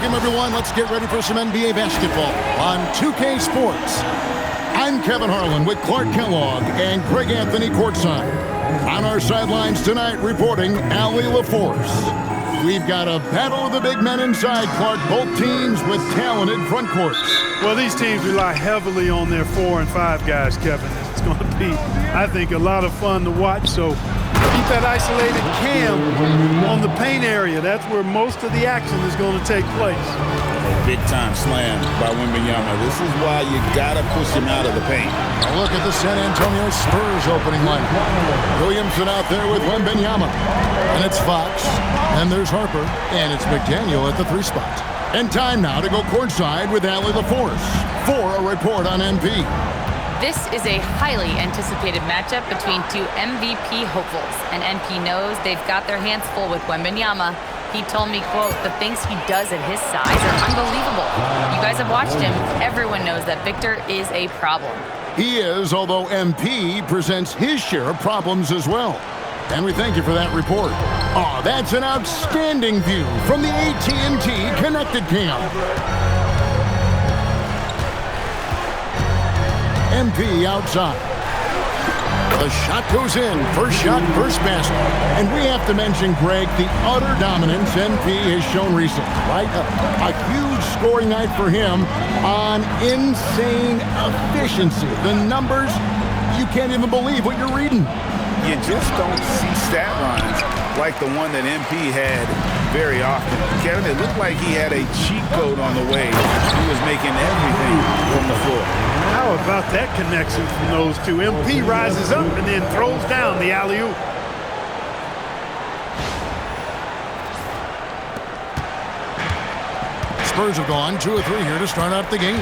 Welcome, everyone. Let's get ready for some NBA basketball on 2K Sports. I'm Kevin Harlan with Clark Kellogg and Greg Anthony courtside. On our sidelines tonight, reporting Allie LaForce. We've got a battle of the big men inside, Clark. Both teams with talented front courts. Well, these teams rely heavily on their 4 and 5 guys, Kevin. It's going to be, I think, a lot of fun to watch. So keep that isolated cam on the paint area. That's where most of the action is going to take place. Big-time slam by Wembanyama. This is why you got to push him out of the paint. A look at the San Antonio Spurs opening line. Williamson out there with Wembanyama. And it's Fox. And there's Harper. And it's McDaniel at the 3 spot. And time now to go courtside with Allie LaForce for a report on MP. This is a highly anticipated matchup between two MVP hopefuls. And MP knows they've got their hands full with Wembanyama. He told me, quote, the things he does at his size are unbelievable. You guys have watched him. Everyone knows that Victor is a problem. He is, although MP presents his share of problems as well. And we thank you for that report. Oh, that's an outstanding view from the AT&T Connected Cam. MP outside. The shot goes in. First shot, first basket. And we have to mention, Greg, the utter dominance MP has shown recently, right? A huge scoring night for him on insane efficiency. The numbers, you can't even believe what you're reading. You just don't see stat lines like the one that MP had very often. Kevin, it looked like he had a cheat code on the way. He was making everything from the floor. How about that connection from those two? MP rises up and then throws down the alley-oop. Spurs have gone 2 or 3 here to start out the game.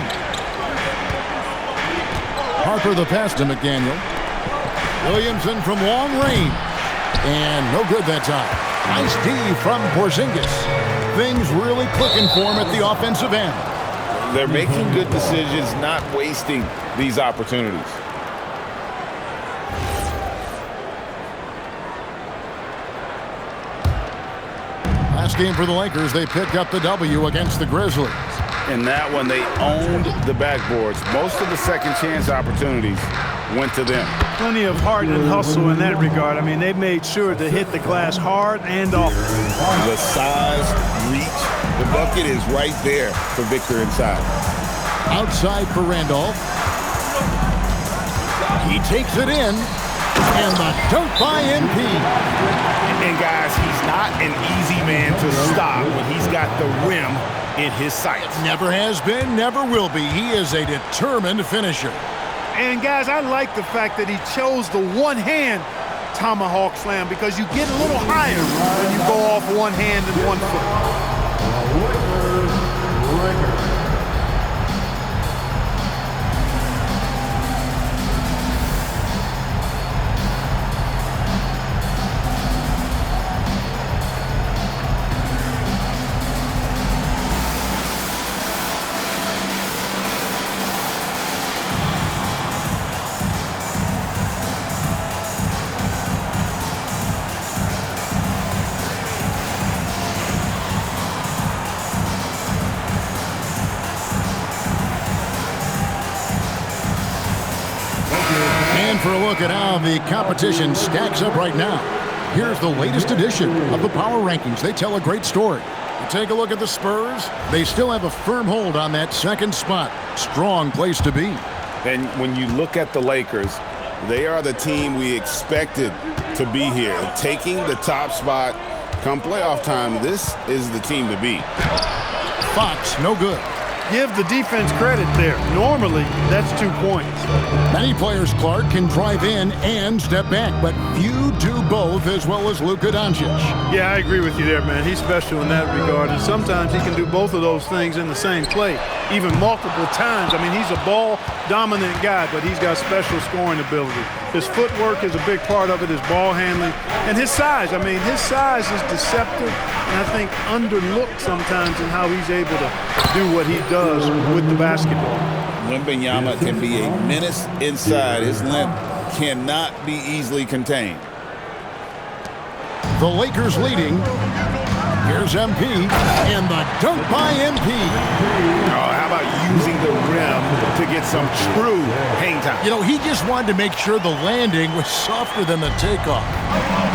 Harper the pass to McDaniel. Williamson from long range. And no good that time. Nice D from Porzingis. Things really clicking for him at the offensive end. They're making good decisions, not wasting these opportunities. Last game for the Lakers, they picked up the W against the Grizzlies. In that one, they owned the backboards. Most of the second chance opportunities went to them. Plenty of heart and hustle in that regard. I mean, they made sure to hit the glass hard and often. The size, reach, the bucket is right there for Victor inside. Outside for Randolph. He takes it in. And the dunk by MP. And guys, he's not an easy man to stop when he's got the rim in his sights. Never has been, never will be. He is a determined finisher. And guys, I like the fact that he chose the one-hand tomahawk slam because you get a little higher when you go off one hand and 1 foot. For a look at how the competition stacks up right now. Here's the latest edition of the Power Rankings. They tell a great story. You take a look at the Spurs. They still have a firm hold on that 2nd spot. Strong place to be. And when you look at the Lakers, they are the team we expected to be here. Taking the top spot come playoff time, this is the team to beat. Fox, no good. Give the defense credit there. Normally, that's 2 points. Many players, Clark, can drive in and step back, but few do both as well as Luka Doncic. Yeah, I agree with you there, man. He's special in that regard, and sometimes he can do both of those things in the same play, even multiple times. I mean, he's a ball-dominant guy, but he's got special scoring ability. His footwork is a big part of it, his ball handling, and his size. I mean, his size is deceptive, and I think underlooked sometimes in how he's able to do what he does with the basketball. Wembanyama can be a menace inside. His length cannot be easily contained. The Lakers leading Here's MP, and the dunk by MP. Oh, how about using the rim to get some true hang time? You know, he just wanted to make sure the landing was softer than the takeoff.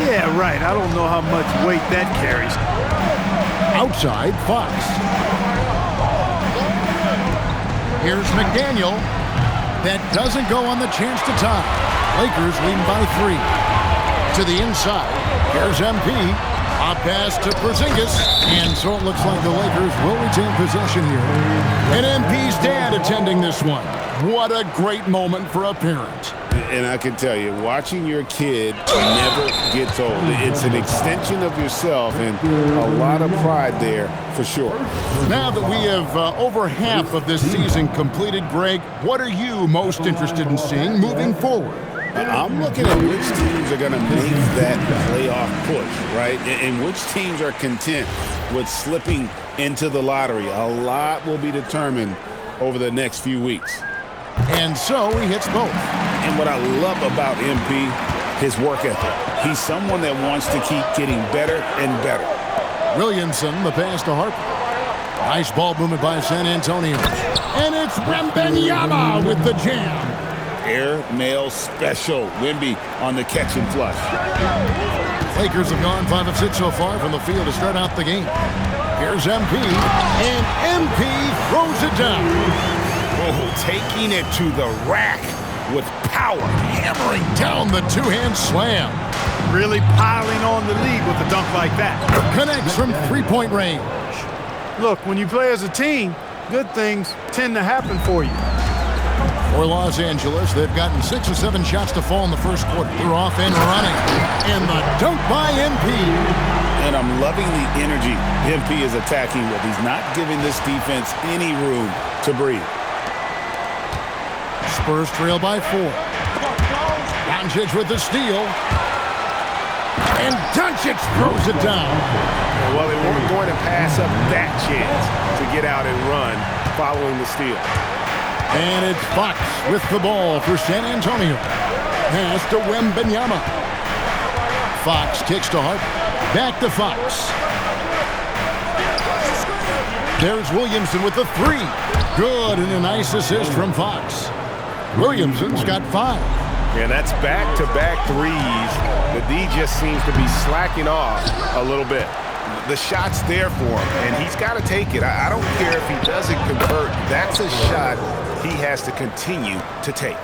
Yeah, right. I don't know how much weight that carries. Outside, Fox. Here's McDaniel. That doesn't go on the chance to tie. Lakers leading by 3. To the inside. Here's MP. A pass to Porzingis. And so it looks like the Lakers will retain possession here. And MP's dad attending this one. What a great moment for a parent. And I can tell you, watching your kid never gets old. It's an extension of yourself, and a lot of pride there for sure. Now that we have over half of this season completed, Greg, what are you most interested in seeing moving forward? I'm looking at which teams are going to make that playoff push, right? And which teams are content with slipping into the lottery. A lot will be determined over the next few weeks. And so he hits both. And what I love about MP, his work ethic. He's someone that wants to keep getting better and better. Williamson, the pass to Harper. Nice ball movement by San Antonio. And it's Wembanyama with the jam. Air mail special. Wemby on the catch and flush. Lakers have gone 5 of 6 so far from the field to start out the game. Here's MP. And MP throws it down. Oh, taking it to the rack with power. Hammering down the two-hand slam. Really piling on the lead with a dunk like that. Connects from three-point range. Look, when you play as a team, good things tend to happen for you. For Los Angeles, they've gotten 6 or 7 shots to fall in the first quarter. They're off and running. And the dunk by MP. And I'm loving the energy MP is attacking with. He's not giving this defense any room to breathe. Spurs trail by 4. Doncic with the steal. And Doncic throws it down. Well, they weren't going to pass up that chance to get out and run following the steal. And it's Fox with the ball for San Antonio. Pass to Wembanyama. Fox kicks to Harper. Back to Fox. There's Williamson with the 3. Good, and a nice assist from Fox. Williamson's got 5. Yeah, that's back-to-back threes. The D just seems to be slacking off a little bit. The shot's there for him, and he's got to take it. I don't care if he doesn't convert. That's a shot he has to continue to take.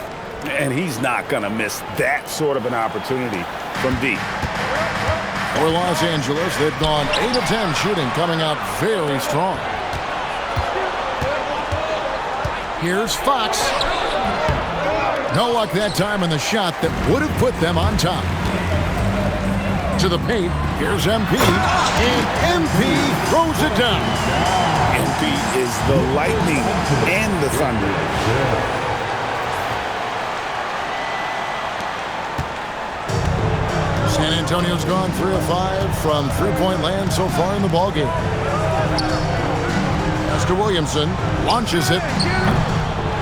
And he's not going to miss that sort of an opportunity from D. For Los Angeles, they've gone 8 of 10 shooting, coming out very strong. Here's Fox. No luck that time on the shot that would have put them on top. To the paint, here's MP. And MP throws it down. MP is the lightning and the thunder. San Antonio's gone 3 of 5 from three-point land so far in the ballgame. Mr. Williamson launches it.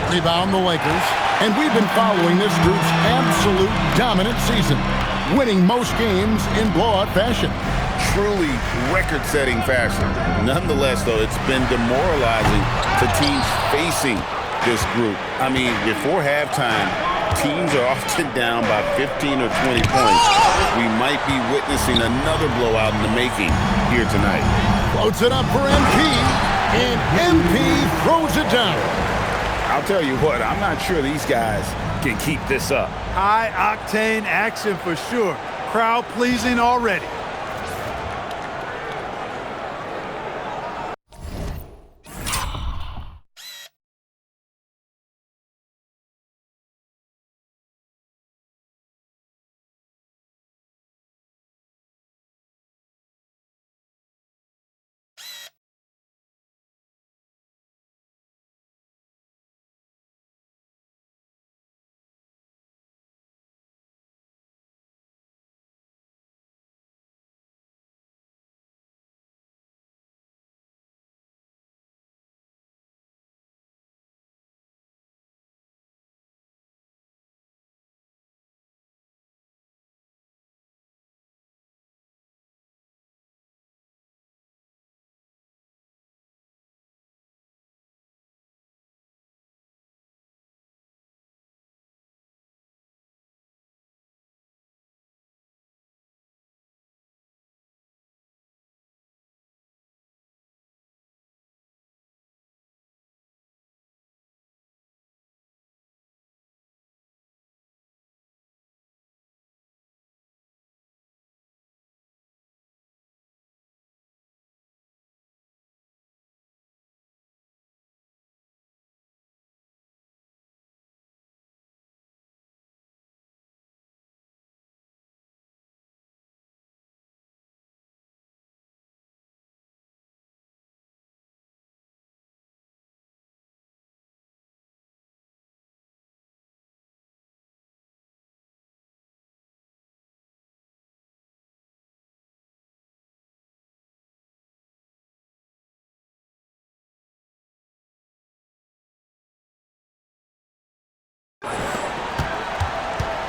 Rebound the Lakers. And we've been following this group's absolute dominant season, winning most games in blowout fashion. Truly record-setting fashion. Nonetheless, though, it's been demoralizing to teams facing this group. I mean, before halftime, teams are often down by 15 or 20 points. We might be witnessing another blowout in the making here tonight. Floats it up for MP, and MP throws it down. I'll tell you what, I'm not sure these guys can keep this up. High-octane action for sure. Crowd-pleasing already.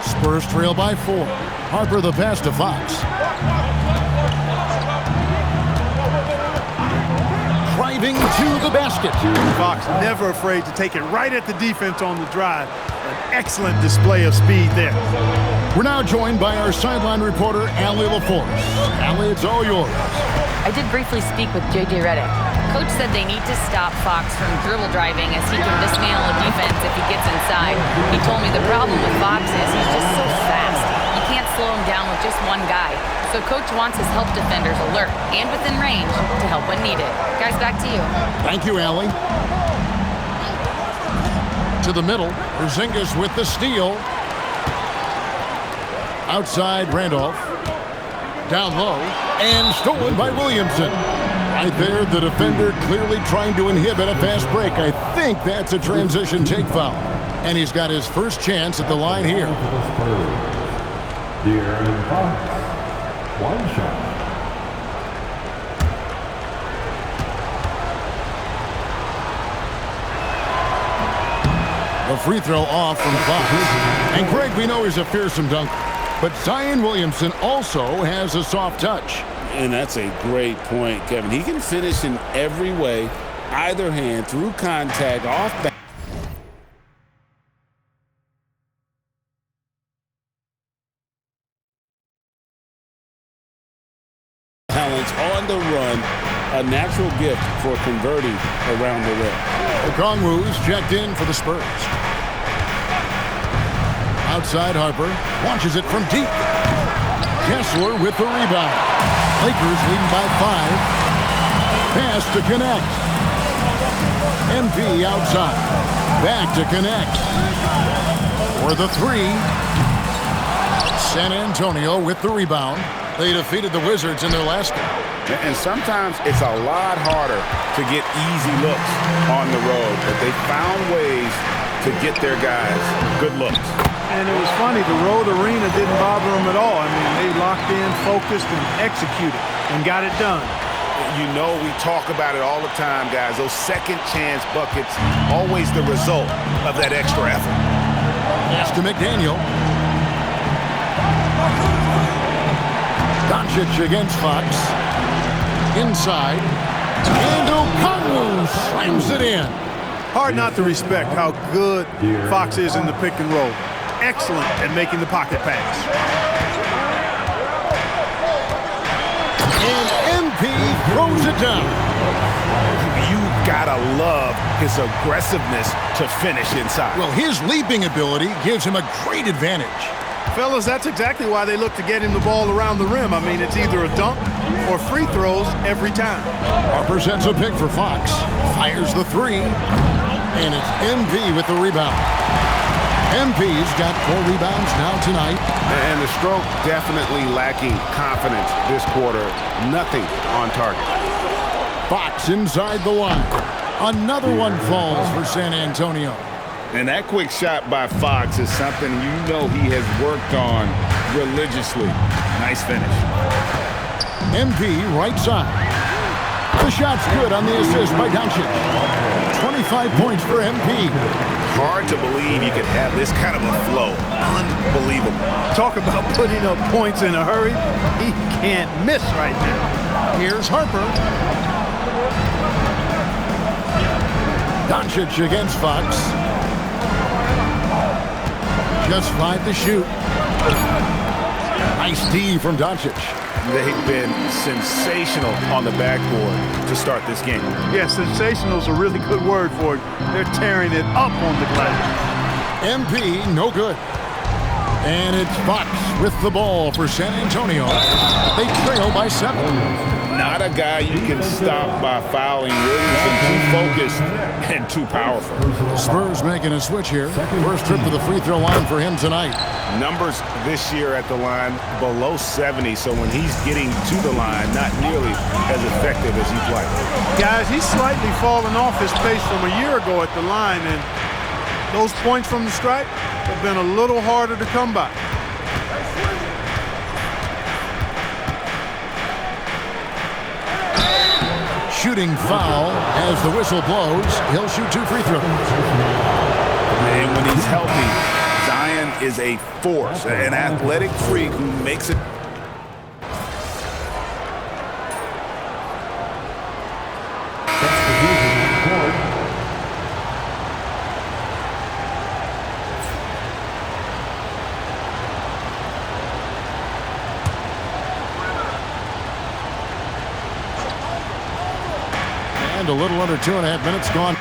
Spurs trail by 4. Harper the pass to Fox. Driving to the basket. Fox never afraid to take it right at the defense on the drive. An excellent display of speed there. We're now joined by our sideline reporter, Allie LaForce. Allie, it's all yours. I did briefly speak with J.J. Redick. Coach said they need to stop Fox from dribble driving as he can dismantle a defense if he gets inside. He told me the problem with Fox is he's just so fast. You can't slow him down with just one guy. So Coach wants his help defenders alert and within range to help when needed. Guys, back to you. Thank you, Allie. To the middle, Porzingis with the steal. Outside, Randolph. Down low, and stolen by Williamson. Right there, the defender clearly trying to inhibit a fast break. I think that's a transition take foul. And he's got his first chance at the line here. De'Aaron Fox, 1 shot. A free throw off from Fox. And Greg, we know he's a fearsome dunker. But Zion Williamson also has a soft touch. And that's a great point, Kevin. He can finish in every way, either hand, through contact, off balance, on the run, a natural gift for converting around the rim. Okongwu's checked in for the Spurs. Outside, Harper launches it from deep. Kessler with the rebound. Lakers leading by 5. Pass to connect. MP outside. Back to connect. For the 3. San Antonio with the rebound. They defeated the Wizards in their last game. And sometimes it's a lot harder to get easy looks on the road, but they found ways to get their guys good looks. And it was funny, the road arena didn't bother them at all. I mean, they locked in, focused, and executed, and got it done. You know, we talk about it all the time, guys. Those second chance buckets, always the result of that extra effort. Pass to McDaniel. Doncic against Fox. Inside. And Okongwu slams it in. Hard not to respect how good Fox is in the pick and roll. Excellent at making the pocket pass. And MP throws it down. You gotta love his aggressiveness to finish inside. Well, his leaping ability gives him a great advantage. Fellas, that's exactly why they look to get him the ball around the rim. I mean, it's either a dunk or free throws every time. Harper sets a pick for Fox. Fires the 3. And it's MP with the rebound. MP's got 4 rebounds now tonight. And the stroke definitely lacking confidence this quarter. Nothing on target. Fox inside the line. Another one falls for San Antonio. And that quick shot by Fox is something you know he has worked on religiously. Nice finish. MP right side. The shot's good on the assist by Doncic. 25 points for MP. Hard to believe you could have this kind of a flow. Unbelievable. Talk about putting up points in a hurry. He can't miss right now. Here's Harper. Doncic against Fox. Just 5 to shoot. Nice D from Doncic. They've been sensational on the backboard to start this game. Yeah, sensational is a really good word for it. They're tearing it up on the glass. MP, no good. And it's Fox with the ball for San Antonio. They trail by 7. Not a guy you can stop by fouling. Williamson too focused and too powerful. Spurs making a switch here. First trip to the free throw line for him tonight. Numbers this year at the line below 70, so when he's getting to the line, not nearly as effective as he'd like. Guys, he's slightly fallen off his pace from a year ago at the line, and those points from the stripe have been a little harder to come by. Shooting foul as the whistle blows. He'll shoot 2 free throws. And when he's healthy, Zion is a force, an athletic freak who makes it. And a little under 2.5 minutes gone.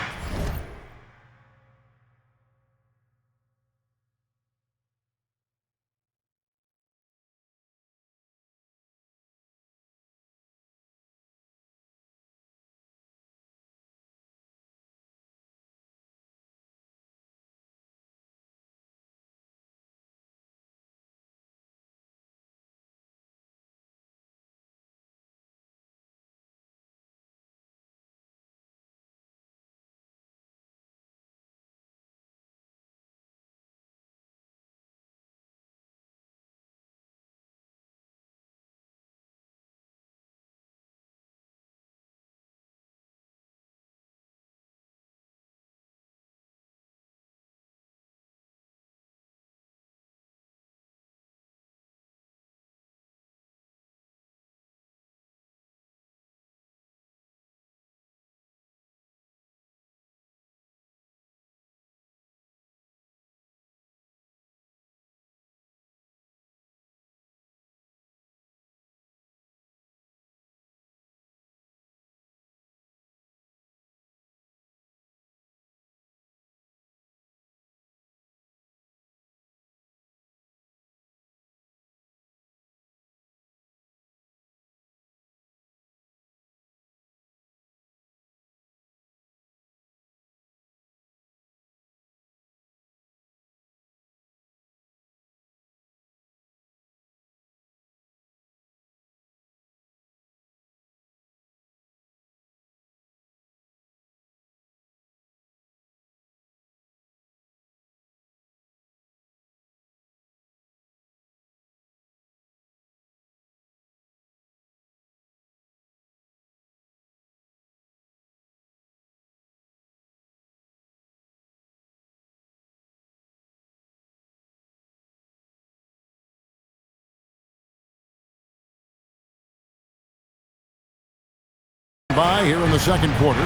By here in the second quarter.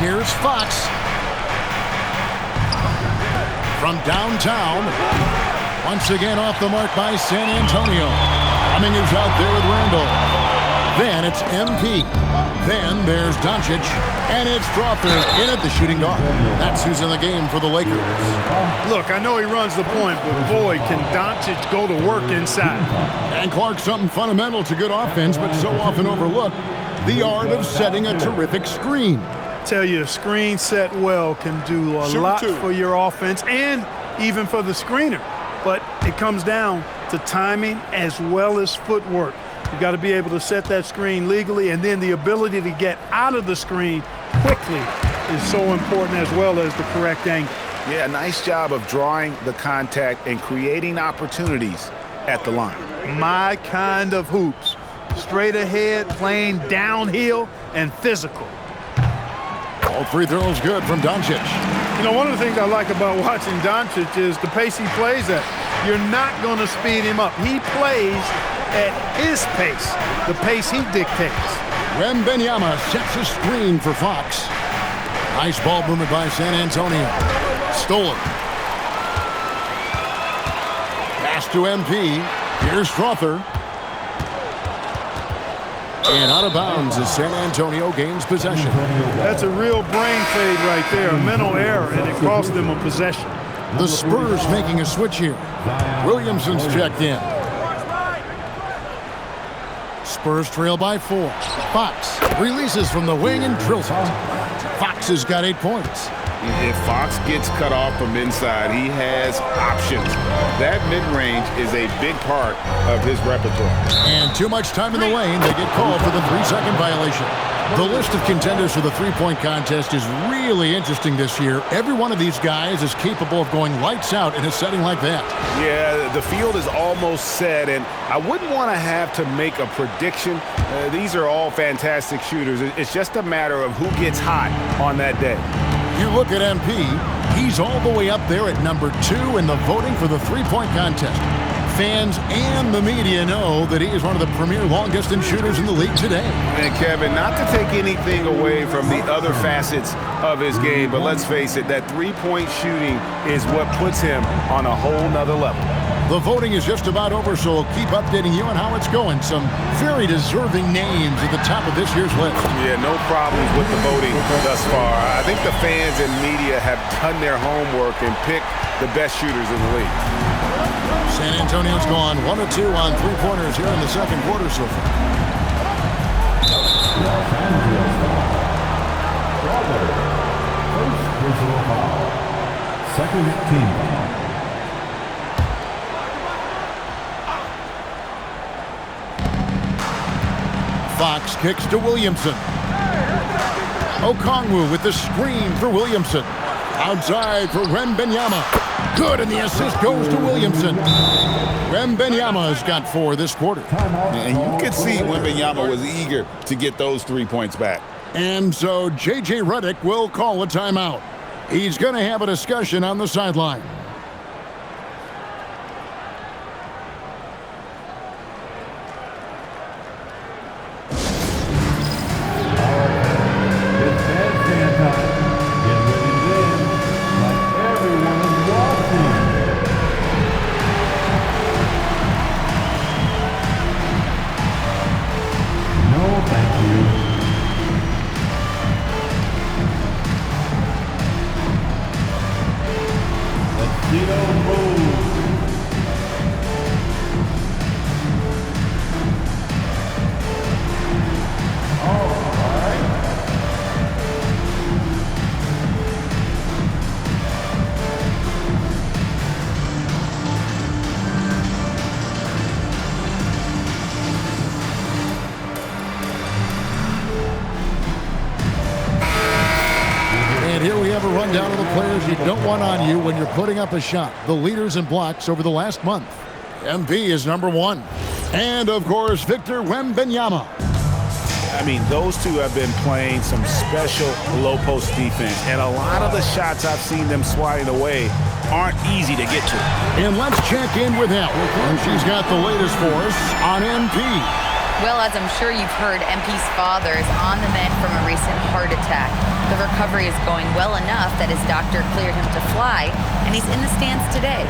Here's Fox. From downtown. Once again off the mark by San Antonio. Coming is out there with Randall. Then it's MP. Then there's Doncic. And it's Crawford in at the shooting guard. That's who's in the game for the Lakers. Look, I know he runs the point, but boy, can Doncic go to work inside. And Clark, something fundamental to good offense, but so often overlooked, the art of setting a terrific screen. Tell you, a screen set well can do a lot for your offense and even for the screener. But it comes down to timing as well as footwork. You got to be able to set that screen legally, and then the ability to get out of the screen quickly is so important, as well as the correct angle. Yeah, nice job of drawing the contact and creating opportunities at the line. My kind of hoops. Straight ahead, playing downhill, and physical. All free throws good from Doncic. You know, one of the things I like about watching Doncic is the pace he plays at. You're not going to speed him up. He plays at his pace, the pace he dictates. Wembanyama sets a screen for Fox. Nice ball movement by San Antonio. Stolen. Pass to MP. Here's Crawford. And out of bounds as San Antonio gains possession. That's a real brain fade right there, a mental error, and it cost them a possession. The Spurs making a switch here. Williamson's checked in. Spurs trail by 4. Fox releases from the wing and drills it. Fox has got 8 points. If Fox gets cut off from inside, he has options. That mid-range is a big part of his repertoire. And too much time in the lane, they get called for the 3-second violation. The list of contenders for the three-point contest is really interesting this year. Every one of these guys is capable of going lights out in a setting like that. Yeah, the field is almost set, and I wouldn't want to have to make a prediction. These are all fantastic shooters. It's just a matter of who gets hot on that day. You look at MP, he's all the way up there at number 2 in the voting for the three-point contest. Fans and the media know that he is one of the premier long-distance shooters in the league today. And Kevin, not to take anything away from the other facets of his game, but let's face it, that three-point shooting is what puts him on a whole nother level. The voting is just about over, so we'll keep updating you on how it's going. Some very deserving names at the top of this year's list. Yeah, no problems with the voting thus far. I think the fans and media have done their homework and picked the best shooters in the league. San Antonio's gone 1 of 2 on three-pointers here in the second quarter so far. Los Angeles foul. Strawberry. First personal foul. Second team foul. Fox kicks to Williamson. Okongwu with the screen for Williamson. Outside for Wembanyama. Good, and the assist goes to Williamson. Wembanyama's got 4 this quarter. And you could see Wembanyama was eager to get those 3 points back. And so J.J. Redick will call a timeout. He's going to have a discussion on the sideline. Rundown of the players you don't want on you when you're putting up a shot. The leaders in blocks over the last month. MP is number 1. And, of course, Victor Wembanyama. I mean, those two have been playing some special low-post defense, and a lot of the shots I've seen them swatting away aren't easy to get to. And let's check in with Elle. And she's got the latest for us on MP. Well, as I'm sure you've heard, MP's father is on the mend from a recent heart attack. The recovery is going well enough that his doctor cleared him to fly, and he's in the stands today.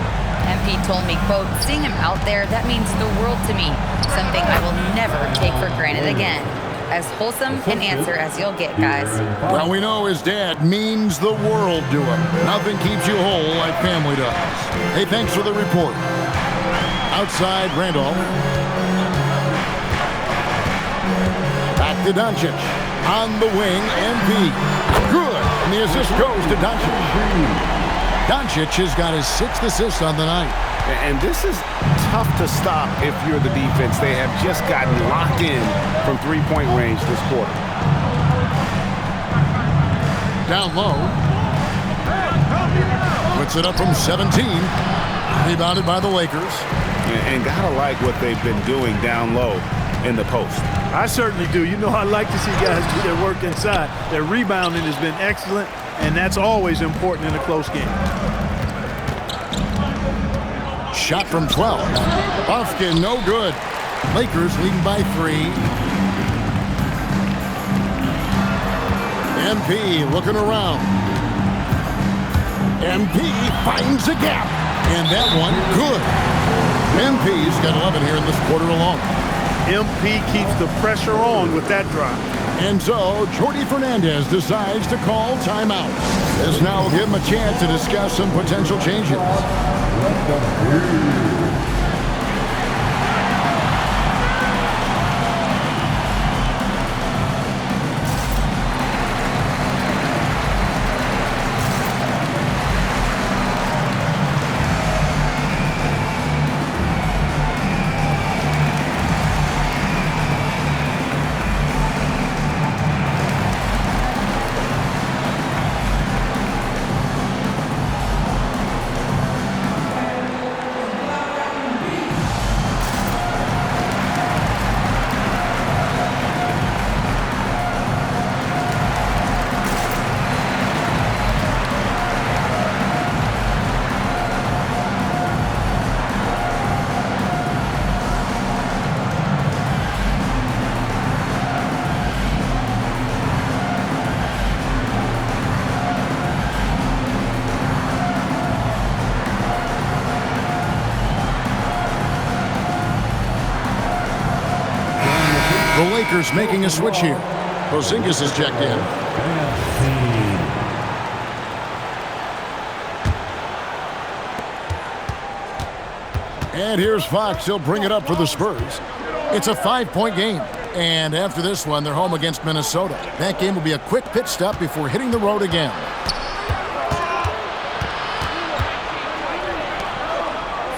MP told me, quote, "Seeing him out there, that means the world to me. Something I will never take for granted again." As wholesome an answer as you'll get, guys. Well, we know his dad means the world to him. Nothing keeps you whole like family does. Hey, thanks for the report. Outside, Randolph. Back to Doncic. On the wing, MP. Good. And the assist goes to Doncic. Doncic has got his 6th assist on the night. And this is tough to stop if you're the defense. They have just gotten locked in from three-point range this quarter. Down low. Puts it up from 17. Rebounded by the Lakers. And gotta like what they've been doing down low in the post. I certainly do. You know, I like to see guys do their work inside. Their rebounding has been excellent, and that's always important in a close game. Shot from 12. Bufkin, no good. Lakers leading by 3. MP looking around. MP finds a gap. And that one, good. MP's got 11 here in this quarter alone. MP keeps the pressure on with that drive. And so, Jordi Fernandez decides to call timeout. This now will give him a chance to discuss some potential changes. The Lakers making a switch here. Porzingis is checked in. And here's Fox. He'll bring it up for the Spurs. It's a 5-point game. And after this one, they're home against Minnesota. That game will be a quick pit stop before hitting the road again.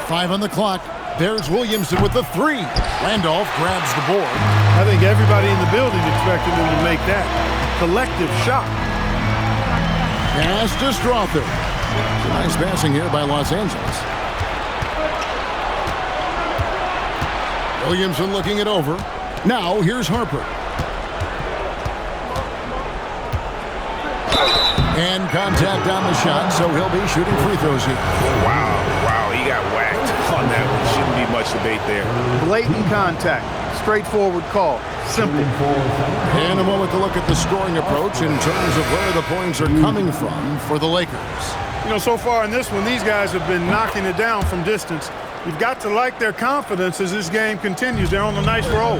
Five on the clock. There's Williamson with the three. Randolph grabs the board. I think everybody in the building expected him to make that collective shot. Pass to Strother. Nice passing here by Los Angeles. Williamson looking it over. Now here's Harper. And contact on the shot, so he'll be shooting free throws here. Wow, he got whacked on that one. Shouldn't be much debate there. Blatant contact. Straightforward call. Simple. And a moment to look at the scoring approach in terms of where the points are coming from for the Lakers. You know, so far in this one, these guys have been knocking it down from distance. You've got to like their confidence as this game continues. They're on a nice roll.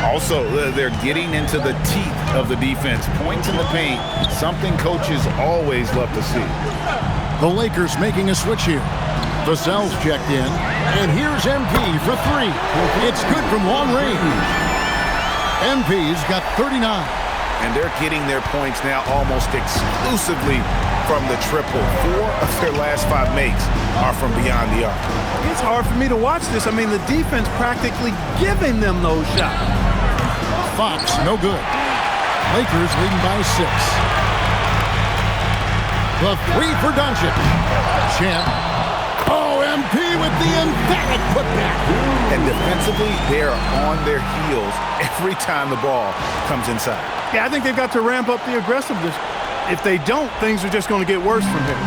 Also, they're getting into the teeth of the defense. Points in the paint, something coaches always love to see. The Lakers making a switch here. Vassell's checked in. And here's MP for three. It's good from long range. MP's got 39. And they're getting their points now almost exclusively from the triple. 4 of their last 5 makes are from beyond the arc. It's hard for me to watch this. I mean, the defense practically giving them those shots. Fox, no good. Lakers leading by 6. The three for Doncic. Champ. Oh, MP with the emphatic putback. And defensively, they are on their heels every time the ball comes inside. Yeah, I think they've got to ramp up the aggressiveness. If they don't, things are just going to get worse from here.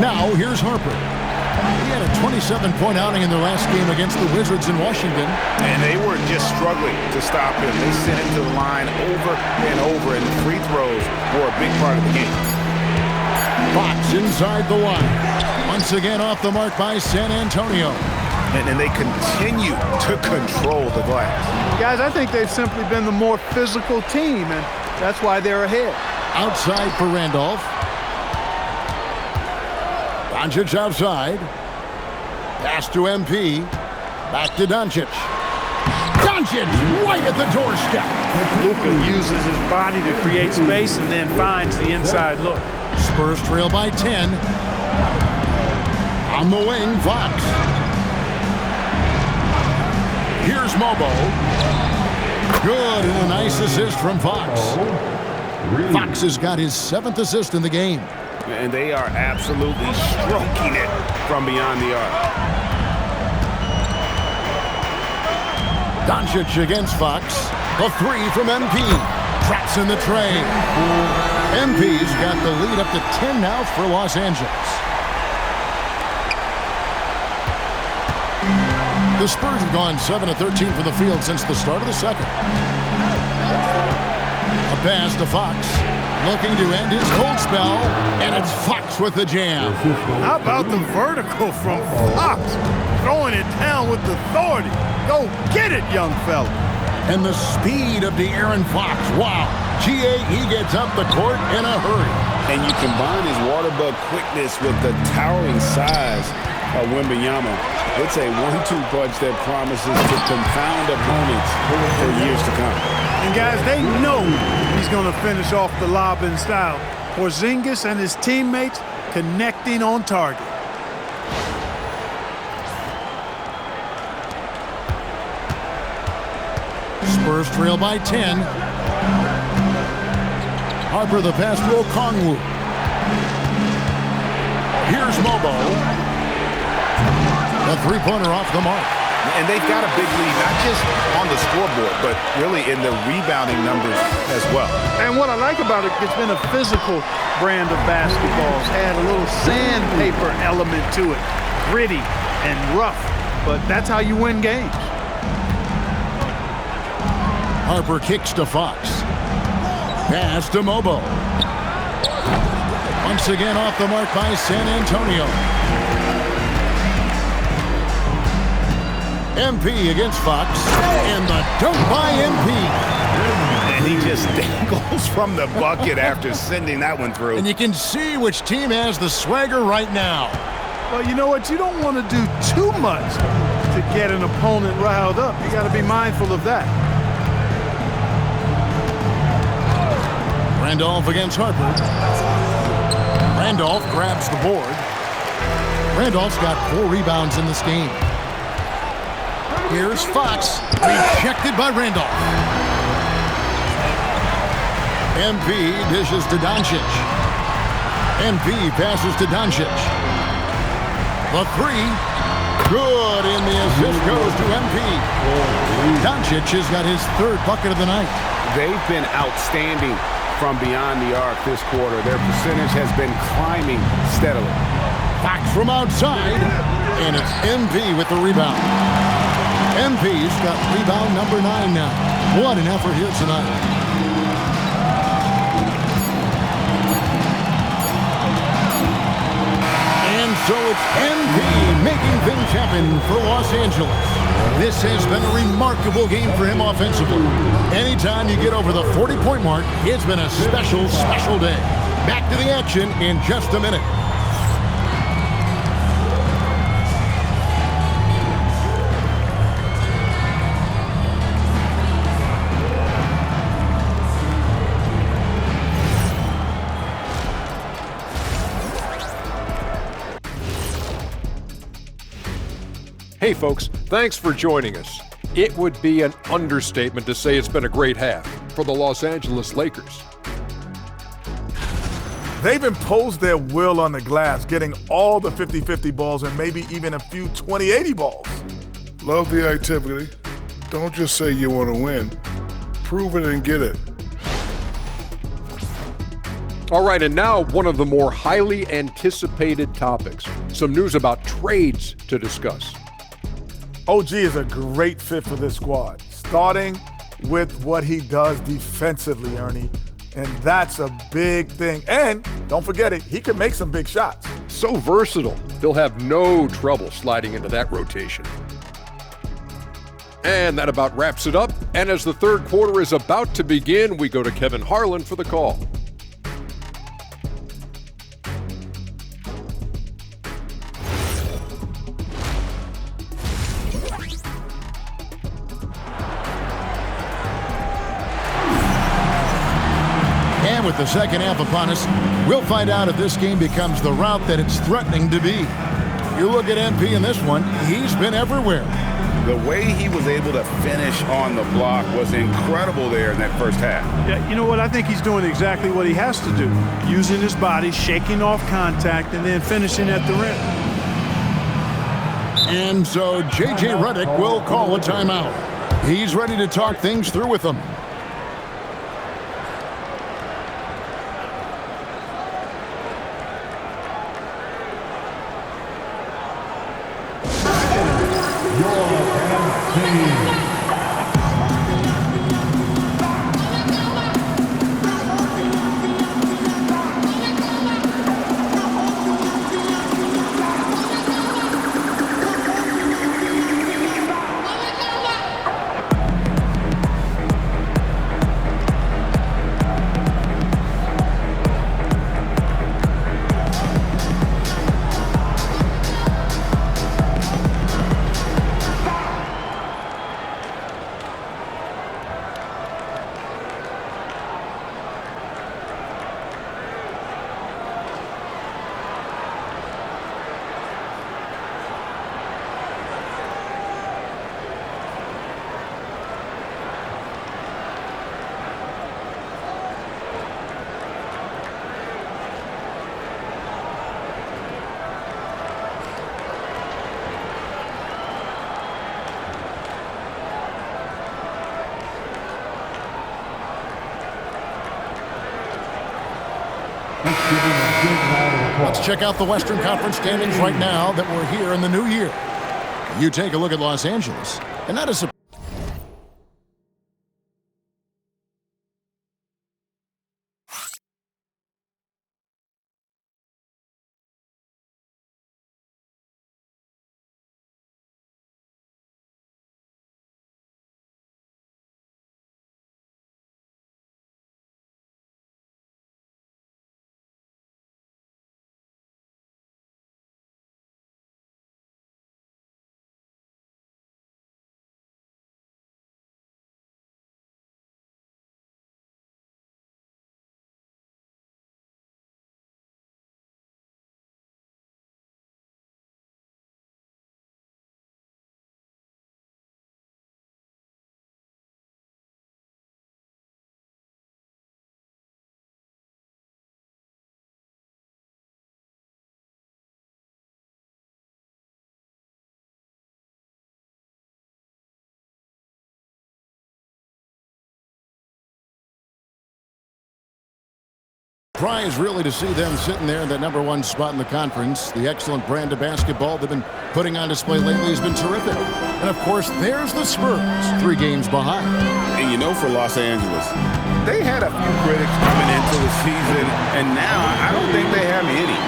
Now, here's Harper. He had a 27-point outing in their last game against the Wizards in Washington. And they were just struggling to stop him. They sent him to the line over and over, and the free throws were a big part of the game. Fox inside the line. Once again off the mark by San Antonio. And they continue to control the glass. Guys, I think they've simply been the more physical team, and that's why they're ahead. Outside for Randolph. Doncic outside. Pass to MP. Back to Doncic. Doncic right at the doorstep. Luka uses his body to create space and then finds the inside look. Spurs trail by 10. On the wing, Fox. Here's Mobo. Good, and a nice assist from Fox. Fox has got his 7th assist in the game. And they are absolutely stroking it from beyond the arc. Doncic against Fox. A three from MP. Traps in the tray. MP's got the lead up to 10 now for Los Angeles. The Spurs have gone 7 of 13 from the field since the start of the second. A pass to Fox. Looking to end his cold spell, and it's Fox with the jam. How about the vertical from Fox? Throwing it down with authority. Go get it, young fella. And the speed of De'Aaron Fox. Wow. He gets up the court in a hurry. And you combine his water bug quickness with the towering size of Wembanyama. It's a 1-2 punch that promises to confound opponents for years to come. And guys, they know he's going to finish off the lob in style. Porzingis and his teammates connecting on target. Spurs trail by 10. Harper the pass to Okongwu. Here's Mobo. The three-pointer off the mark. And they've got a big lead, not just on the scoreboard, but really in the rebounding numbers as well. And what I like about it, it's been a physical brand of basketball. It's had a little sandpaper element to it. Gritty and rough, but that's how you win games. Harper kicks to Fox. Pass to Mobo. Once again off the mark by San Antonio. MP against Fox, and the dunk by MP. And he just dangles from the bucket after sending that one through. And you can see which team has the swagger right now. Well, you know what? You don't want to do too much to get an opponent riled up. You got to be mindful of that. Randolph against Harper. Randolph grabs the board. Randolph's got 4 rebounds in this game. Here's Fox, rejected by Randolph. MP dishes to Doncic. MP passes to Doncic. The 3, good, and the assist goes to MP. Doncic has got his 3rd bucket of the night. They've been outstanding from beyond the arc this quarter. Their percentage has been climbing steadily. Fox from outside, and it's MP with the rebound. MP's got rebound number 9 now. What an effort here tonight. And so it's MP making things happen for Los Angeles. This has been a remarkable game for him offensively. Anytime you get over the 40-point mark, it's been a special, special day. Back to the action in just a minute. Hey folks, thanks for joining us. It would be an understatement to say it's been a great half for the Los Angeles Lakers. They've imposed their will on the glass, getting all the 50-50 balls and maybe even a few 20-80 balls. Love the activity. Don't just say you want to win. Prove it and get it. All right, and now one of the more highly anticipated topics. Some news about trades to discuss. OG is a great fit for this squad, starting with what he does defensively, Ernie. And that's a big thing. And don't forget it, he can make some big shots. So versatile, he'll have no trouble sliding into that rotation. And that about wraps it up. And as the third quarter is about to begin, we go to Kevin Harlan for the call. And with the second half upon us, we'll find out if this game becomes the route that it's threatening to be. You look at MP in this one, he's been everywhere. The way he was able to finish on the block was incredible there in that first half. Yeah, you know what? I think he's doing exactly what he has to do. Using his body, shaking off contact, and then finishing at the rim. And so J.J. Redick will call a timeout. He's ready to talk things through with them. Let's check out the Western Conference standings right now that we're here in the new year. You take a look at Los Angeles, and that is a surprise, really, to see them sitting there in that #1 spot in the conference. The excellent brand of basketball they've been putting on display lately has been terrific. And, of course, there's the Spurs, 3 games behind. And you know, for Los Angeles, they had a few critics coming into the season, and now I don't think they have any.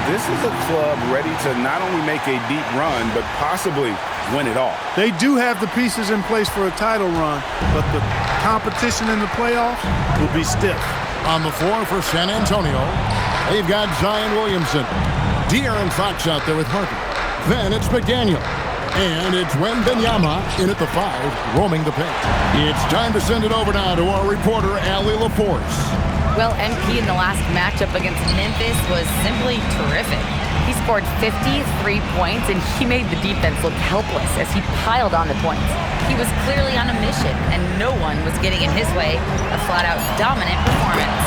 This is a club ready to not only make a deep run, but possibly win it all. They do have the pieces in place for a title run, but the competition in the playoffs will be stiff. On the floor for San Antonio, they've got Zion Williamson. De'Aaron Fox out there with Harper. Then it's McDaniel. And it's Wembanyama in at the 5, roaming the paint. It's time to send it over now to our reporter, Allie LaForce. Well, MP in the last matchup against Memphis was simply terrific. He scored 53 points, and he made the defense look helpless as he piled on the points. He was clearly on a mission, and no one was getting in his way. A flat-out dominant performance.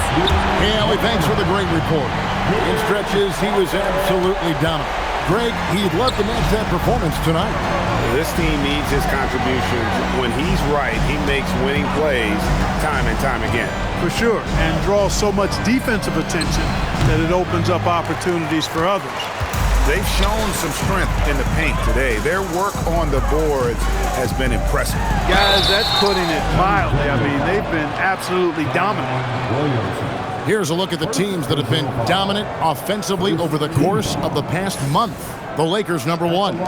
Yeah, Allie, thanks for the great report. In stretches, he was absolutely dominant. Greg, he'd love to match that performance tonight. This team needs his contributions. When he's right, he makes winning plays time and time again. For sure, and draws so much defensive attention that it opens up opportunities for others. They've shown some strength in the paint today. Their work on the boards has been impressive. Guys, that's putting it mildly. I mean, they've been absolutely dominant. Here's a look at the teams that have been dominant offensively over the course of the past month. The Lakers, #1.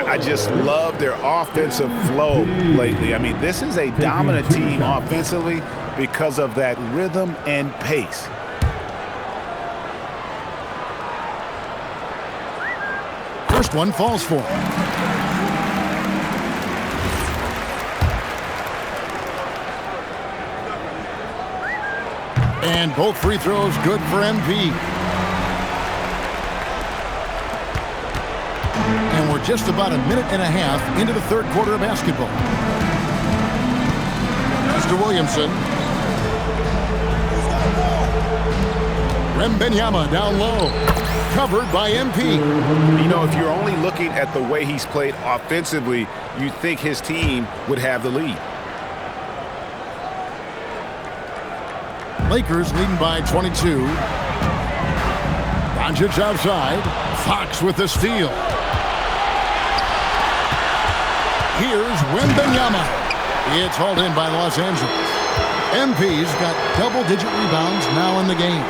I just love their offensive flow lately. I mean, this is a dominant team offensively because of that rhythm and pace. First one falls for him. And both free throws good for MP. And we're just about a minute and a half into the third quarter of basketball. Mr. Williamson. Wembanyama down low. Covered by MP. You know, if you're only looking at the way he's played offensively, you'd think his team would have the lead. Lakers leading by 22. Doncic outside. Fox with the steal. Here's Wembanyama. It's hauled in by Los Angeles. MP's got double-digit rebounds now in the game.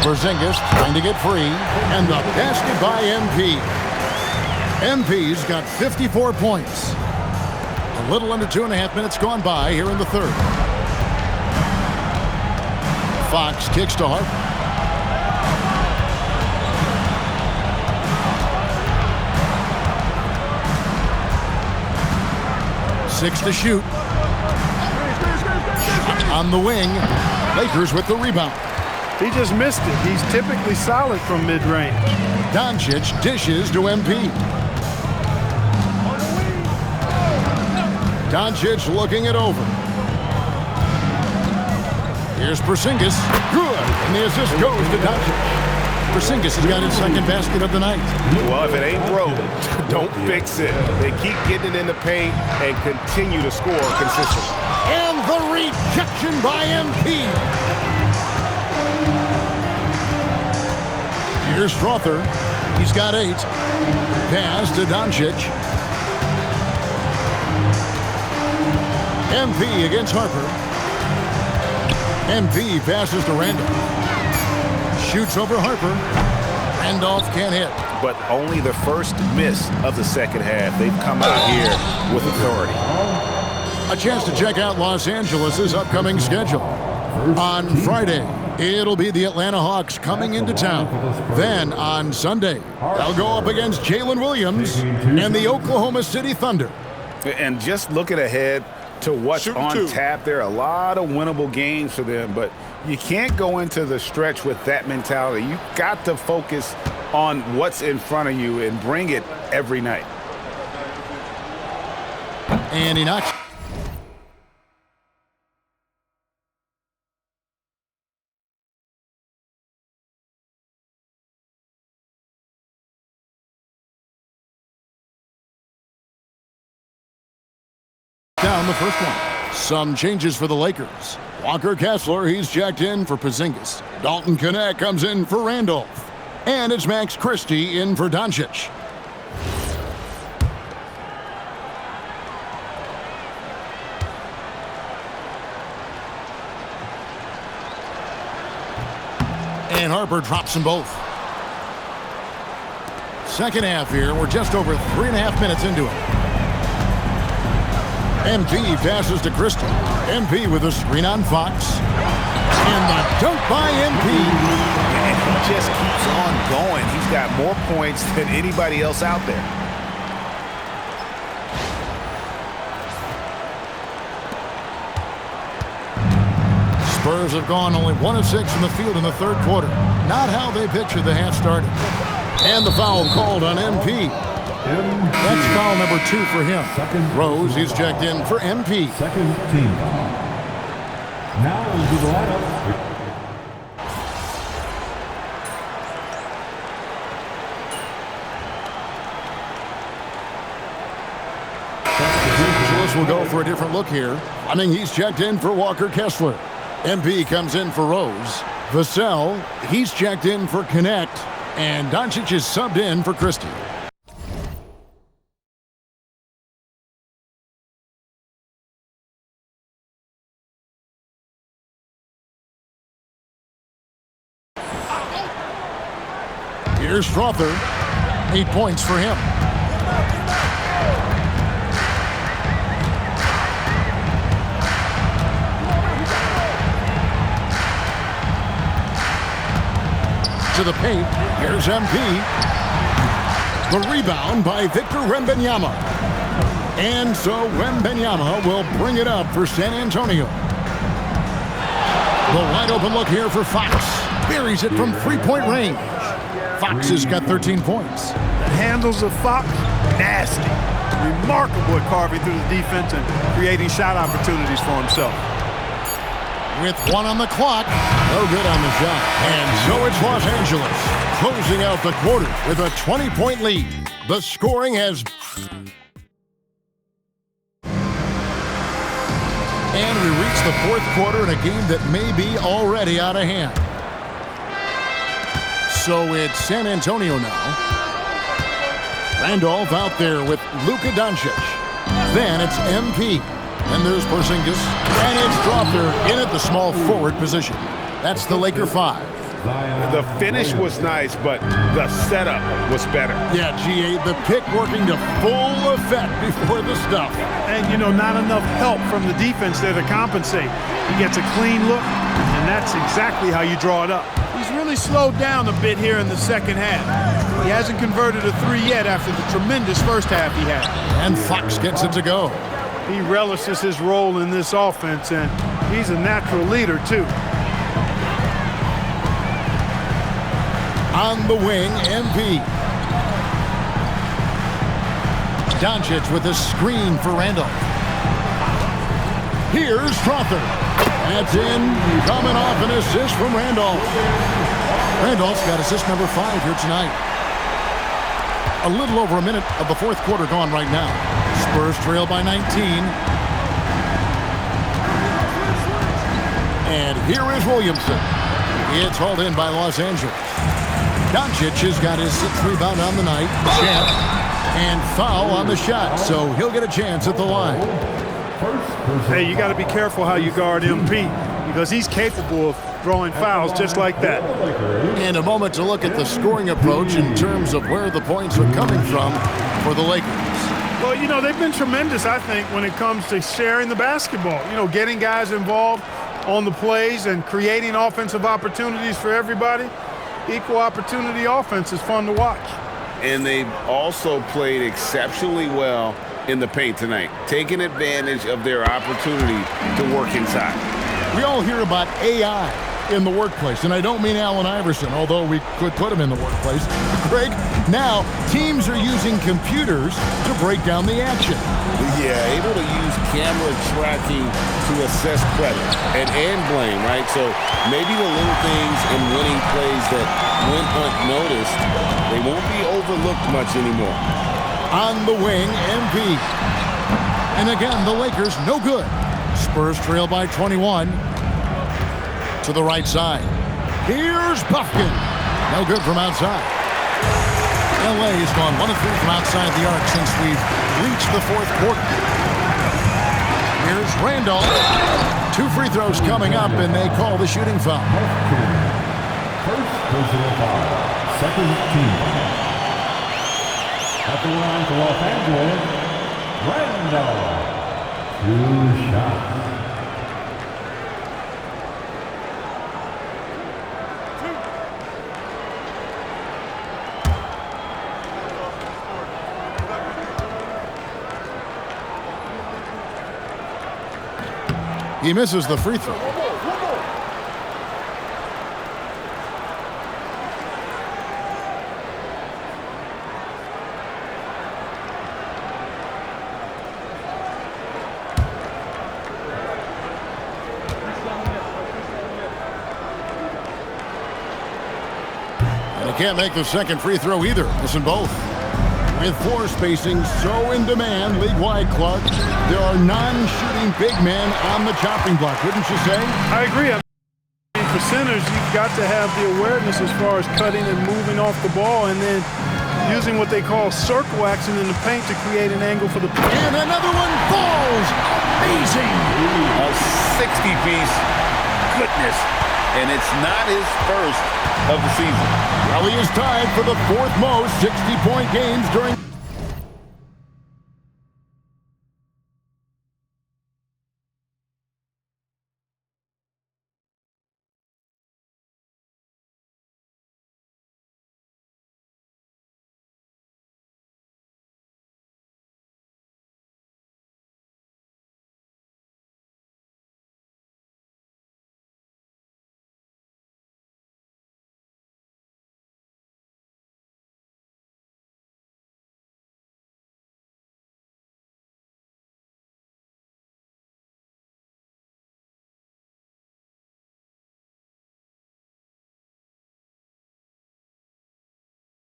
Porzingis trying to get free. And the basket by MP. MP's got 54 points. A little under 2.5 minutes gone by here in the third. Fox kicks to Harper. Six to shoot. On the wing. Lakers with the rebound. He just missed it. He's typically solid from mid-range. Doncic dishes to MP. Doncic looking it over. Here's Porzingis. Good. And the assist goes to Doncic. Porzingis has got his second basket of the night. Well, if it ain't broke, don't fix it. They keep getting it in the paint and continue to score consistently. And the rejection by MP. Here's Strother. He's got 8. Pass to Doncic. MP against Harper. MP passes to Randolph. Shoots over Harper. Randolph can't hit. But only the first miss of the second half. They've come out here with authority. A chance to check out Los Angeles' upcoming schedule. On Friday, it'll be the Atlanta Hawks coming into town. Then on Sunday, they'll go up against Jalen Williams and the Oklahoma City Thunder. And just looking ahead to what's on tap, there are a lot of winnable games for them, but you can't go into the stretch with that mentality. You've got to focus on what's in front of you and bring it every night. And he knocks Down the first one. Some changes for the Lakers. Walker Kessler, he's checked in for Porzingis. Dalton Knecht comes in for Randolph. And it's Max Christie in for Doncic. And Harper drops them both. Second half here. We're just over 3.5 minutes into it. MP passes to Christie. MP with a screen on Fox. And the dunk by MP. And he just keeps on going. He's got more points than anybody else out there. Spurs have gone only 1 of 6 from the field in the third quarter. Not how they pictured the half started. And the foul called on MP. That's foul number 2 for him. Rose, he's checked in for MP. Second team foul. Now into the lineup. Will go for a different look here. I mean, he's checked in for Walker Kessler. MP comes in for Rose. Vassell, he's checked in for Knecht. And Doncic is subbed in for Christie. Here's Strother. 8 points for him. To the paint. Here's MP. The rebound by Victor Wembanyama. And so Wembanyama will bring it up for San Antonio. The wide open look here for Fox. Buries it from three-point range. Fox has got 13 points. The handles of Fox, nasty. Remarkable at carving through the defense and creating shot opportunities for himself. With 1 on the clock, no good on the shot. And so it's Los Angeles closing out the quarter with a 20-point lead. The scoring has... And we reach the fourth quarter in a game that may be already out of hand. So it's San Antonio now. Randolph out there with Luka Doncic. Then it's MP. And there's Porzingis. And it's Strother in at the small forward position. That's the Laker 5. The finish was nice, but the setup was better. Yeah, GA, the pick working to full effect before the stuff. And, you know, not enough help from the defense there to compensate. He gets a clean look, and that's exactly how you draw it up. He's really slowed down a bit here in the second half. He hasn't converted a 3 yet after the tremendous first half he had. And Fox gets it to go. He relishes his role in this offense, and he's a natural leader, too. On the wing, MP. Doncic with a screen for Randolph. Here's Strother. That's in. Coming off an assist from Randolph. Randolph's got assist number 5 here tonight. A little over a minute of the fourth quarter gone right now. Spurs trail by 19. And here is Williamson. It's hauled in by Los Angeles. Doncic has got his 6th rebound on the night. Champ. And foul on the shot, so he'll get a chance at the line. Hey, you got to be careful how you guard MP because he's capable of drawing fouls just like that. And a moment to look at the scoring approach in terms of where the points are coming from for the Lakers. Well, you know, they've been tremendous, I think, when it comes to sharing the basketball. You know, getting guys involved on the plays and creating offensive opportunities for everybody. Equal opportunity offense is fun to watch. And they've also played exceptionally well in the paint tonight, taking advantage of their opportunity to work inside. We all hear about AI in the workplace, and I don't mean Allen Iverson, although we could put him in the workplace. Greg, now teams are using computers to break down the action. Yeah, able to use camera tracking to assess credit and blame, right? So maybe the little things in winning plays that went unnoticed, they won't be overlooked much anymore. On the wing, MP. And again, the Lakers no good. Spurs trail by 21. To the right side. Here's Buffkin. No good from outside. LA has gone 1 of 3 from outside the arc since we've reached the fourth quarter. Here's Randolph. 2 free throws coming up, and they call the shooting foul. First personal foul. Second team. At the line for Los Angeles, Randolph. 2 shots. He misses the free throw. And he can't make the second free throw either. Missing both. With floor spacing so in demand league-wide, Clark, there are non-shooting big men on the chopping block, wouldn't you say? I agree. I mean, for centers, you've got to have the awareness as far as cutting and moving off the ball and then using what they call circle action in the paint to create an angle for the play. And another one falls. Amazing. A 60-piece. Goodness. And it's not his first of the season. Well, he is tied for the 4th most 60-point games during.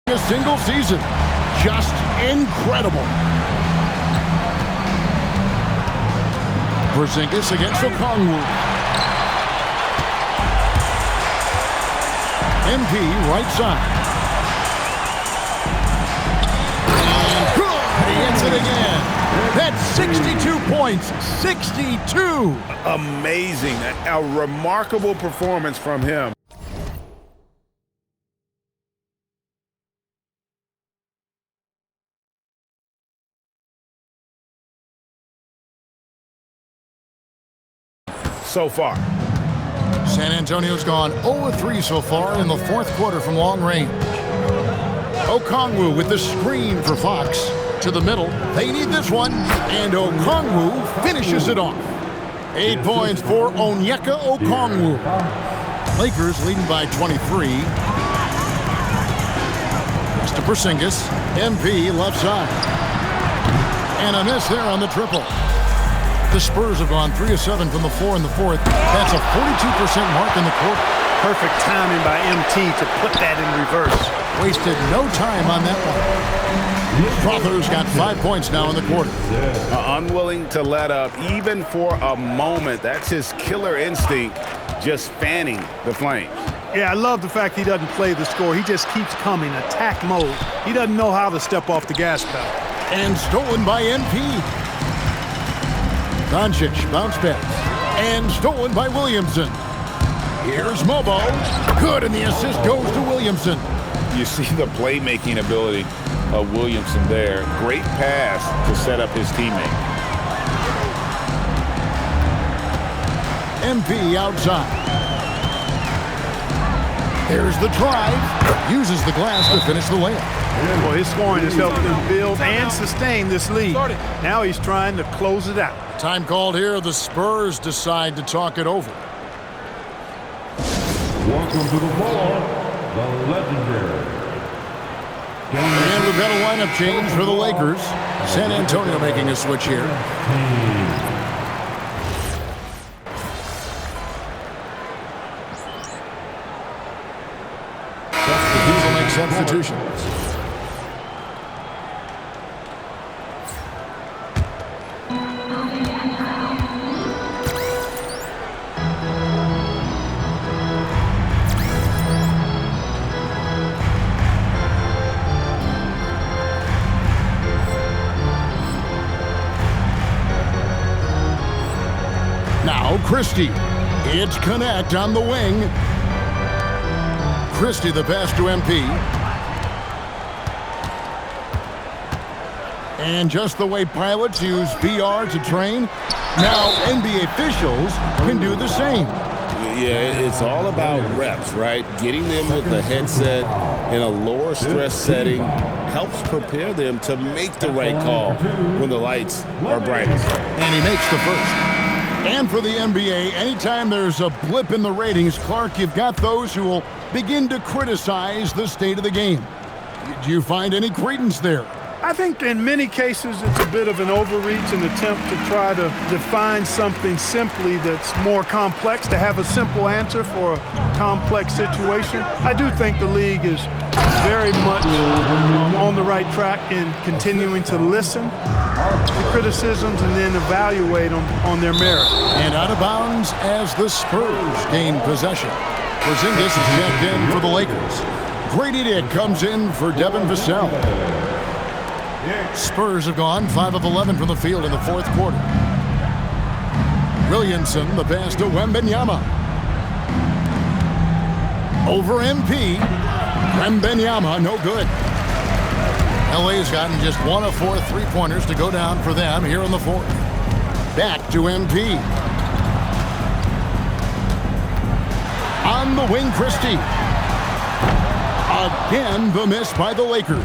A single season. Just incredible. Porzingis against Okongwu. MP right side. And good. He hits it again. That's 62 points. 62. Amazing. A remarkable performance from him. So far. San Antonio's gone 0-3 so far in the 4th quarter from long range. Okongwu with the screen for Fox. To the middle. They need this one. And Okongwu finishes it off. 8 points for Onyeka Okongwu. Lakers leading by 23. Pass to Porzingis. MP left side. And a miss there on the triple. The Spurs have gone 3 of 7 from the floor in the 4th. That's a 42% mark in the quarter. Perfect timing by MT to put that in reverse. Wasted no time on that one. Crowther's got 5 points now in the quarter. Unwilling to let up even for a moment. That's his killer instinct, just fanning the flames. Yeah, I love the fact he doesn't play the score. He just keeps coming, attack mode. He doesn't know how to step off the gas pedal. And stolen by MP. Doncic, bounce pass. And stolen by Williamson. Here's Mobo. Good, and the assist goes to Williamson. You see the playmaking ability of Williamson there. Great pass to set up his teammate. MP outside. There's the drive. Uses the glass to finish the layup. Well, his scoring has helped him build and sustain this lead. Now he's trying to close it out. Time called here. The Spurs decide to talk it over. Welcome to the floor, the legendary. And we've got a lineup change for the Lakers. San Antonio making a switch here. These will make substitutions. Christie. It's Connect on the wing. Christie the pass to MP. And just the way pilots use VR to train, now NBA officials can do the same. Yeah, it's all about reps, right? Getting them with the headset in a lower stress setting helps prepare them to make the right call when the lights are brightest. And he makes the first. And for the NBA, anytime there's a blip in the ratings, Clark, you've got those who will begin to criticize the state of the game. Do you find any credence there? I think in many cases it's a bit of an overreach, an attempt to try to define something simply that's more complex, to have a simple answer for a complex situation. I do think the league is very much on the right track in continuing to listen to criticisms and then evaluate them on their merit. And out of bounds as the Spurs gain possession. Porzingis is checked in for the Lakers. Grady Dick comes in for Devin Vassell. Spurs have gone 5 of 11 from the field in the fourth quarter. Williamson, the pass to Wembanyama. Over MP. Wembanyama, no good. LA's gotten just 1 of 4 3-pointers to go down for them here in the fourth. Back to MP. On the wing, Christie. Again, the miss by the Lakers.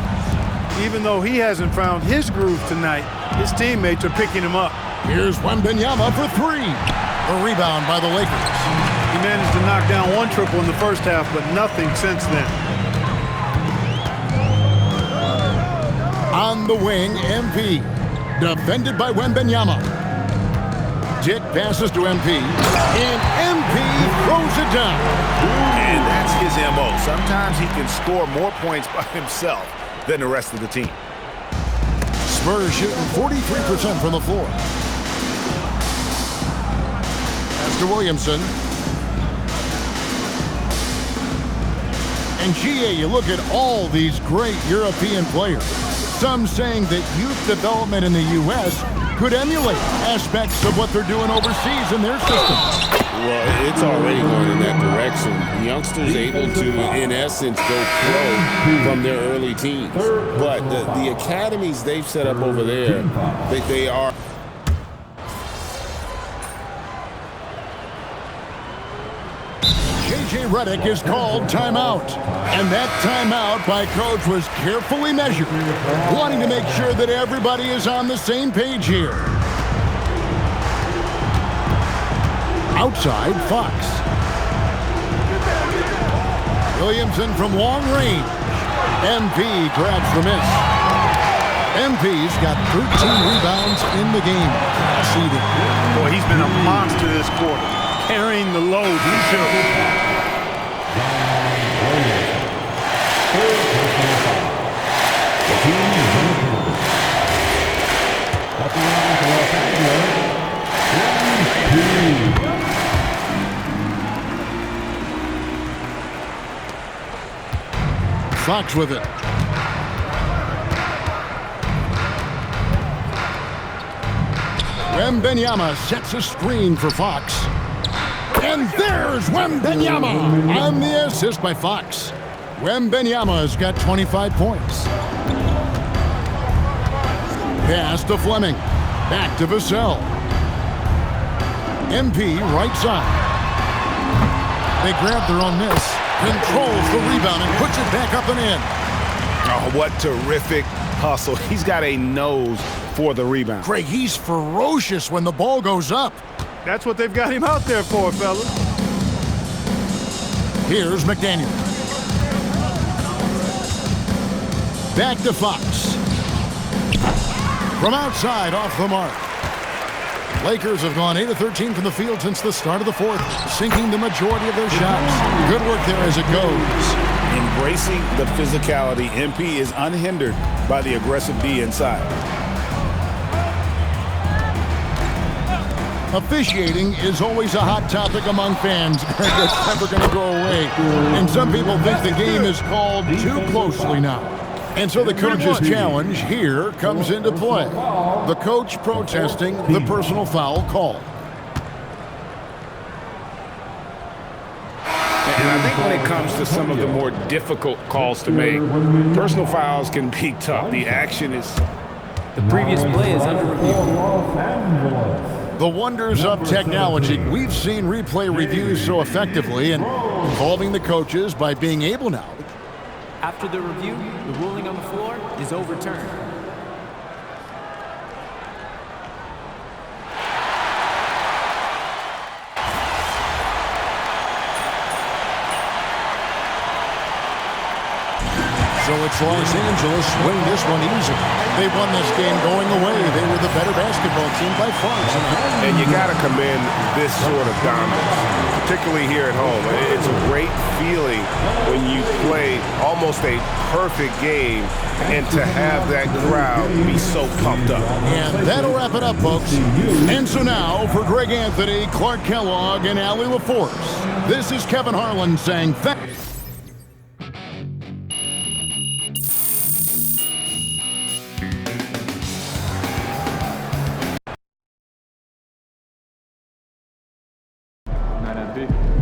Even though he hasn't found his groove tonight, his teammates are picking him up. Here's Wembanyama for 3. The rebound by the Lakers. He managed to knock down 1 triple in the first half, but nothing since then. On the wing, MP. Defended by Wembanyama. Dick passes to MP. And MP throws it down. And that's his MO. Sometimes he can score more points by himself than the rest of the team. Spurs shooting 43% from the floor. Pass to Williamson. And GA, you look at all these great European players. Some saying that youth development in the U.S. could emulate aspects of what they're doing overseas in their system. Well, it's already going in that direction. Youngsters able to, in essence, go pro from their early teens. But the academies they've set up over there, they are. J.J. Redick is called timeout. And that timeout by coach was carefully measured, wanting to make sure that everybody is on the same page here. Outside, Fox. Williamson from long range. MP grabs the miss. MP's got 13 rebounds in the game. Seeding. Boy, he's been a monster this quarter, carrying the load he should. Fox with it. Wembanyama sets a screen for Fox. And there's Wembanyama on the assist by Fox. Wembanyama's got 25 points. Pass to Fleming. Back to Vassell. MP right side. They grab their own miss. Controls the rebound and puts it back up and in. Oh, what terrific hustle. He's got a nose for the rebound. Craig, he's ferocious when the ball goes up. That's what they've got him out there for, fellas. Here's McDaniel. Back to Fox. From outside, off the mark. Lakers have gone 8 of 13 from the field since the start of the fourth, sinking the majority of their shots. Good work there as it goes. Embracing the physicality, MP is unhindered by the aggressive D inside. Officiating is always a hot topic among fans. It's never going to go away. And some people think the game is called too closely now. And so the coach's challenge here comes into play. The coach protesting the personal foul call. And I think when it comes to some of the more difficult calls to make, personal fouls can be tough. The action is... The previous play is under review. The wonders of technology. We've seen replay reviews so effectively and involving the coaches by being able now. After the review, the ruling on the floor is overturned. So it's Los Angeles win this one easy. They won this game going away. They were the better basketball team by far. And you got to commend this sort of dominance, particularly here at home. It's a great feeling when you play almost a perfect game and to have that crowd be so pumped up. And that'll wrap it up, folks. And so now, for Greg Anthony, Clark Kellogg, and Allie LaForce, this is Kevin Harlan saying thanks. Not that big.